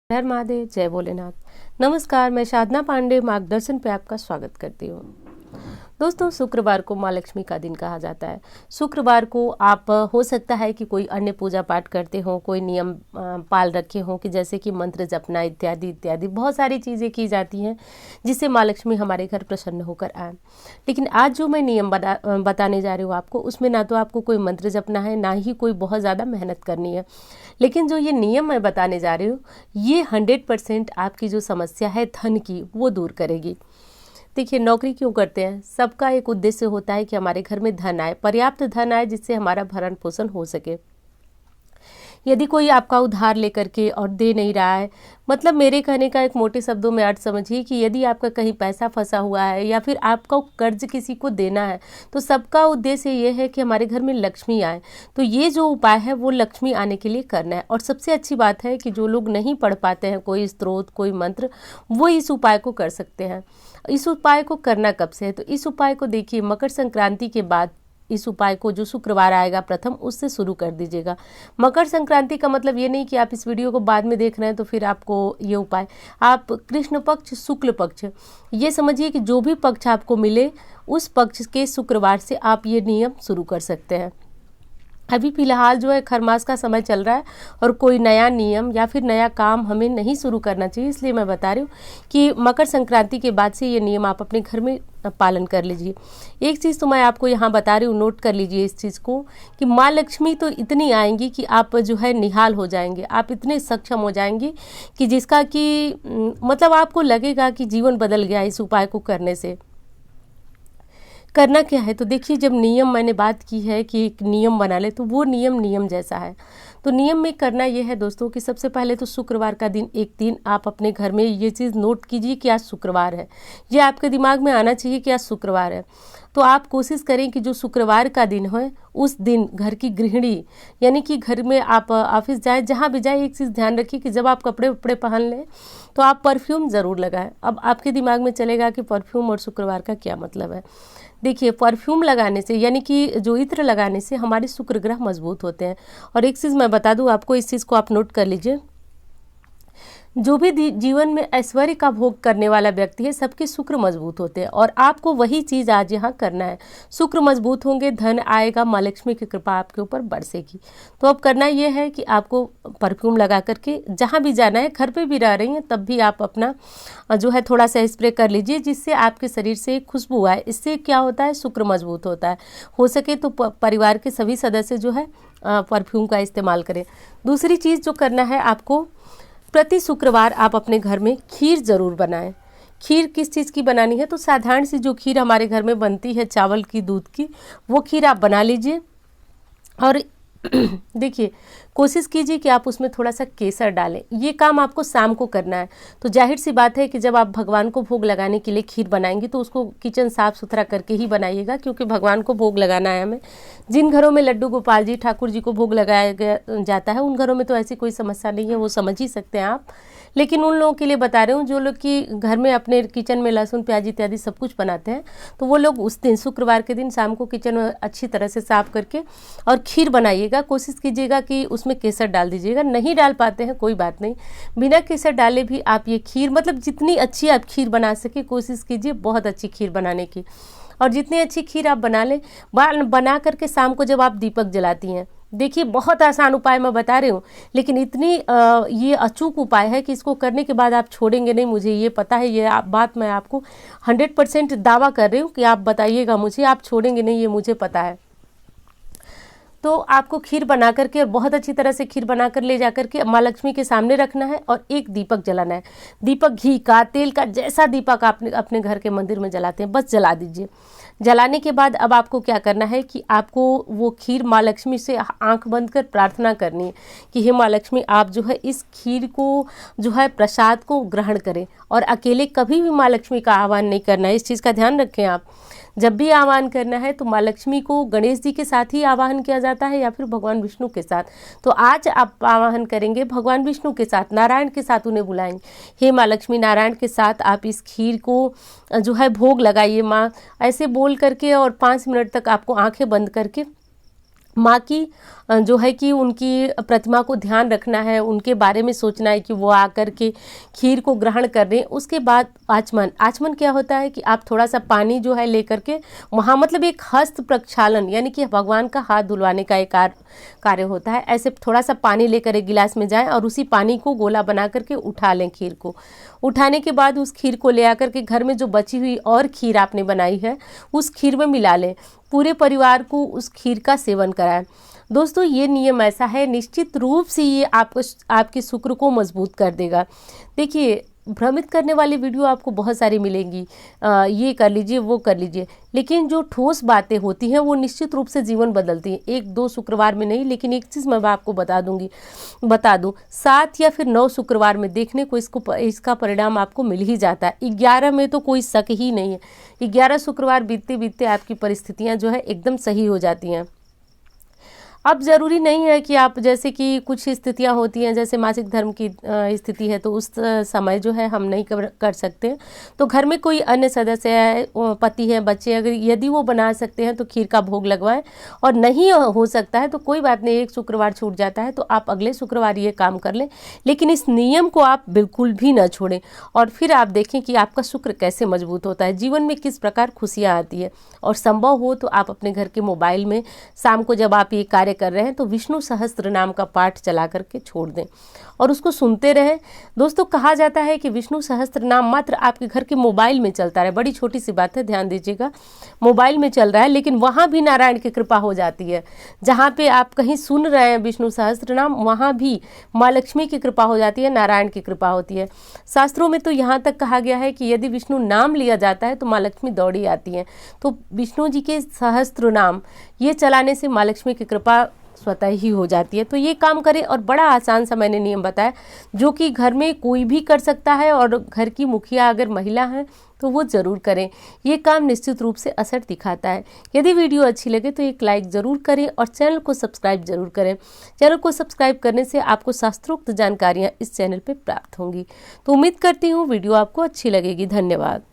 हर महादेव, जय भोलेनाथ। नमस्कार, मैं साधना पांडे मार्गदर्शन पे आपका स्वागत करती हूँ। दोस्तों, शुक्रवार को माँ लक्ष्मी का दिन कहा जाता है। शुक्रवार को आप हो सकता है कि कोई अन्य पूजा पाठ करते हो, कोई नियम पाल रखे हो कि जैसे कि मंत्र जपना इत्यादि इत्यादि बहुत सारी चीज़ें की जाती हैं जिससे माँ लक्ष्मी हमारे घर प्रसन्न होकर आए। लेकिन आज जो मैं नियम बताने जा रही हूँ आपको, उसमें ना तो आपको कोई मंत्र जपना है, ना ही कोई बहुत ज़्यादा मेहनत करनी है। लेकिन जो ये नियम मैं बताने जा रही हूँ, ये 100% आपकी जो समस्या है धन की, वो दूर करेगी। देखिए, नौकरी क्यों करते हैं? सबका एक उद्देश्य होता है कि हमारे घर में धन आए, पर्याप्त धन आए, जिससे हमारा भरण पोषण हो सके। यदि कोई आपका उधार लेकर के और दे नहीं रहा है, मतलब मेरे कहने का एक मोटे शब्दों में अर्थ समझिए कि यदि आपका कहीं पैसा फंसा हुआ है या फिर आपको कर्ज किसी को देना है, तो सबका उद्देश्य ये है कि हमारे घर में लक्ष्मी आए। तो ये जो उपाय है वो लक्ष्मी आने के लिए करना है। और सबसे अच्छी बात है कि जो लोग नहीं पढ़ पाते हैं कोई स्त्रोत, कोई मंत्र, वो इस उपाय को कर सकते हैं। इस उपाय को करना कब से है? तो इस उपाय को देखिए, मकर संक्रांति के बाद इस उपाय को जो शुक्रवार आएगा प्रथम, उससे शुरू कर दीजिएगा। मकर संक्रांति का मतलब ये नहीं कि आप इस वीडियो को बाद में देख रहे हैं तो फिर आपको ये उपाय, आप कृष्ण पक्ष, शुक्ल पक्ष, ये समझिए कि जो भी पक्ष आपको मिले उस पक्ष के शुक्रवार से आप ये नियम शुरू कर सकते हैं। अभी फिलहाल जो है खरमास का समय चल रहा है और कोई नया नियम या फिर नया काम हमें नहीं शुरू करना चाहिए, इसलिए मैं बता रही हूँ कि मकर संक्रांति के बाद से ये नियम आप अपने घर में पालन कर लीजिए। एक चीज़ तो मैं आपको यहाँ बता रही हूँ, नोट कर लीजिए इस चीज़ को कि माँ लक्ष्मी तो इतनी आएंगी कि आप जो है निहाल हो जाएंगे, आप इतने सक्षम हो जाएंगे कि जिसका कि मतलब आपको लगेगा कि जीवन बदल गया इस उपाय को करने से। करना क्या है? तो देखिए, जब नियम मैंने बात की है कि एक नियम बना ले, तो वो नियम जैसा है। तो नियम में करना ये है दोस्तों कि सबसे पहले तो शुक्रवार का दिन, एक दिन आप अपने घर में ये चीज़ नोट कीजिए कि आज शुक्रवार है। ये आपके दिमाग में आना चाहिए कि आज शुक्रवार है। तो आप कोशिश करें कि जो शुक्रवार का दिन हो, उस दिन घर की गृहिणी, यानी कि घर में आप ऑफिस जाए, जहाँ भी जाए, एक चीज़ ध्यान रखिए कि जब आप कपड़े वपड़े पहन लें तो आप परफ्यूम ज़रूर लगाएं। अब आपके दिमाग में चलेगा कि परफ्यूम और शुक्रवार का क्या मतलब है। देखिए, परफ्यूम लगाने से, यानी कि जो इत्र लगाने से हमारे शुक्र ग्रह मजबूत होते हैं। और एक चीज़ मैं बता दूं आपको, इस चीज़ को आप नोट कर लीजिए, जो भी जीवन में ऐश्वर्य का भोग करने वाला व्यक्ति है, सबके शुक्र मजबूत होते हैं। और आपको वही चीज़ आज यहाँ करना है। शुक्र मजबूत होंगे, धन आएगा, माँ लक्ष्मी की कृपा आपके ऊपर बरसेगी। तो अब करना ये है कि आपको परफ्यूम लगा करके जहाँ भी जाना है, घर पे भी रह रही हैं तब भी आप अपना जो है थोड़ा सा स्प्रे कर लीजिए, जिससे आपके शरीर से खुशबू आए। इससे क्या होता है, शुक्र मजबूत होता है। हो सके तो परिवार के सभी सदस्य जो है परफ्यूम का इस्तेमाल करें। दूसरी चीज़ जो करना है आपको, प्रति शुक्रवार आप अपने घर में खीर ज़रूर बनाएं। खीर किस चीज़ की बनानी है? तो साधारण सी जो खीर हमारे घर में बनती है चावल की, दूध की, वो खीर आप बना लीजिए। और देखिए, कोशिश कीजिए कि आप उसमें थोड़ा सा केसर डालें। ये काम आपको शाम को करना है। तो जाहिर सी बात है कि जब आप भगवान को भोग लगाने के लिए खीर बनाएंगे तो उसको किचन साफ सुथरा करके ही बनाइएगा, क्योंकि भगवान को भोग लगाना है हमें। जिन घरों में लड्डू गोपाल जी, ठाकुर जी को भोग लगाया जाता है, उन घरों में तो ऐसी कोई समस्या नहीं है, वो समझ ही सकते हैं आप। लेकिन उन लोगों के लिए बता रही हूँ जो लोग कि घर में अपने किचन में लहसुन प्याज इत्यादि सब कुछ बनाते हैं, तो वो लोग उस दिन शुक्रवार के दिन शाम को किचन अच्छी तरह से साफ करके और खीर बनाइएगा। कोशिश कीजिएगा कि उसमें केसर डाल दीजिएगा। नहीं डाल पाते हैं कोई बात नहीं, बिना केसर डाले भी आप ये खीर, मतलब जितनी अच्छी आप खीर बना सके कोशिश कीजिए बहुत अच्छी खीर बनाने की। और जितनी अच्छी खीर आप बना लें, बना करके शाम को जब आप दीपक जलाती हैं, देखिए बहुत आसान उपाय मैं बता रही हूँ, लेकिन इतनी ये अचूक उपाय है कि इसको करने के बाद आप छोड़ेंगे नहीं, मुझे ये पता है। ये बात मैं आपको 100% दावा कर रही हूँ कि आप बताइएगा मुझे, आप छोड़ेंगे नहीं, ये मुझे पता है। तो आपको खीर बना करके और बहुत अच्छी तरह से खीर बनाकर ले जा करके माँ लक्ष्मी के सामने रखना है और एक दीपक जलाना है। दीपक घी का, तेल का, जैसा दीपक आप अपने घर के मंदिर में जलाते हैं बस जला दीजिए। जलाने के बाद अब आपको क्या करना है कि आपको वो खीर माँ लक्ष्मी से आंख बंद कर प्रार्थना करनी है कि हे माँ लक्ष्मी, आप जो है इस खीर को जो है प्रसाद को ग्रहण करें। और अकेले कभी भी माँ लक्ष्मी का आह्वान नहीं करना है, इस चीज़ का ध्यान रखें आप। जब भी आह्वान करना है तो माँ लक्ष्मी को गणेश जी के साथ ही आवाहन किया जाता है या फिर भगवान विष्णु के साथ। तो आज आप आवाहन करेंगे भगवान विष्णु के साथ, नारायण के साथ उन्हें बुलाएंगे। हे माँ लक्ष्मी, नारायण के साथ आप इस खीर को जो है भोग लगाइए माँ, ऐसे बोल करके। और 5 मिनट तक आपको आंखें बंद करके माँ की जो है कि उनकी प्रतिमा को ध्यान रखना है, उनके बारे में सोचना है कि वो आकर के खीर को ग्रहण कर रहे हैं। उसके बाद आचमन। आचमन क्या होता है कि आप थोड़ा सा पानी जो है लेकर के वहाँ, मतलब एक हस्त प्रक्षालन, यानी कि भगवान का हाथ धुलवाने का एक कार्य होता है। ऐसे थोड़ा सा पानी लेकर एक गिलास में जाएं और उसी पानी को गोला बना करके उठा लें खीर को। उठाने के बाद उस खीर को ले आकर के घर में जो बची हुई और खीर आपने बनाई है उस खीर में मिला लें। पूरे परिवार को उस खीर का सेवन कराएं। दोस्तों ये नियम ऐसा है, निश्चित रूप से ये आपको आपके शुक्र को मजबूत कर देगा। देखिए, भ्रमित करने वाली वीडियो आपको बहुत सारी मिलेंगी, ये कर लीजिए वो कर लीजिए, लेकिन जो ठोस बातें होती हैं वो निश्चित रूप से जीवन बदलती हैं। 1-2 शुक्रवार में नहीं, लेकिन एक चीज़ मैं आपको बता दूं, 7 या फिर 9 शुक्रवार में देखने को इसका परिणाम आपको मिल ही जाता है। 11 में तो कोई शक ही नहीं है। 11 शुक्रवार बीतते बीतते आपकी परिस्थितियाँ जो है एकदम सही हो जाती हैं। अब ज़रूरी नहीं है कि आप, जैसे कि कुछ स्थितियां होती हैं, जैसे मासिक धर्म की स्थिति है, तो उस समय जो है हम नहीं कर सकते। तो घर में कोई अन्य सदस्य है, पति है, बच्चे, अगर यदि वो बना सकते हैं तो खीर का भोग लगवाएं, और नहीं हो सकता है तो कोई बात नहीं, एक शुक्रवार छूट जाता है तो आप अगले शुक्रवार ये काम कर लें। लेकिन इस नियम को आप बिल्कुल भी ना छोड़ें, और फिर आप देखें कि आपका शुक्र कैसे मजबूत होता है, जीवन में किस प्रकार खुशियाँ आती है। और संभव हो तो आप अपने घर के मोबाइल में शाम को जब आप ये कार्य कर रहे हैं तो विष्णु सहस्त्र नाम का पाठ चला करके छोड़ दें और उसको सुनते रहें। दोस्तों, कहा जाता है कि विष्णु सहस्त्र नाम मात्र आपके घर के मोबाइल में चलता रहे। बड़ी छोटी सी बात है, ध्यान दीजिएगा, मोबाइल में चल रहा है, लेकिन वहाँ भी नारायण की कृपा हो जाती है। जहाँ पे आप कहीं सुन रहे हैं विष्णु सहस्त्र नाम, वहाँ भी माँ लक्ष्मी की कृपा हो जाती है, नारायण की कृपा होती है। शास्त्रों में तो यहाँ तक कहा गया है कि यदि विष्णु नाम लिया जाता है तो माँ लक्ष्मी दौड़ी आती हैं। तो विष्णु जी के सहस्त्र नाम ये चलाने से माँ लक्ष्मी की कृपा स्वतः ही हो जाती है। तो ये काम करें, और बड़ा आसान सा मैंने नियम बताया जो कि घर में कोई भी कर सकता है, और घर की मुखिया अगर महिला है तो वो ज़रूर करें। ये काम निश्चित रूप से असर दिखाता है। यदि वीडियो अच्छी लगे तो एक लाइक ज़रूर करें और चैनल को सब्सक्राइब जरूर करें। चैनल को सब्सक्राइब करने से आपको शास्त्रोक्त जानकारियाँ इस चैनल पर प्राप्त होंगी। तो उम्मीद करती हूँ वीडियो आपको अच्छी लगेगी। धन्यवाद।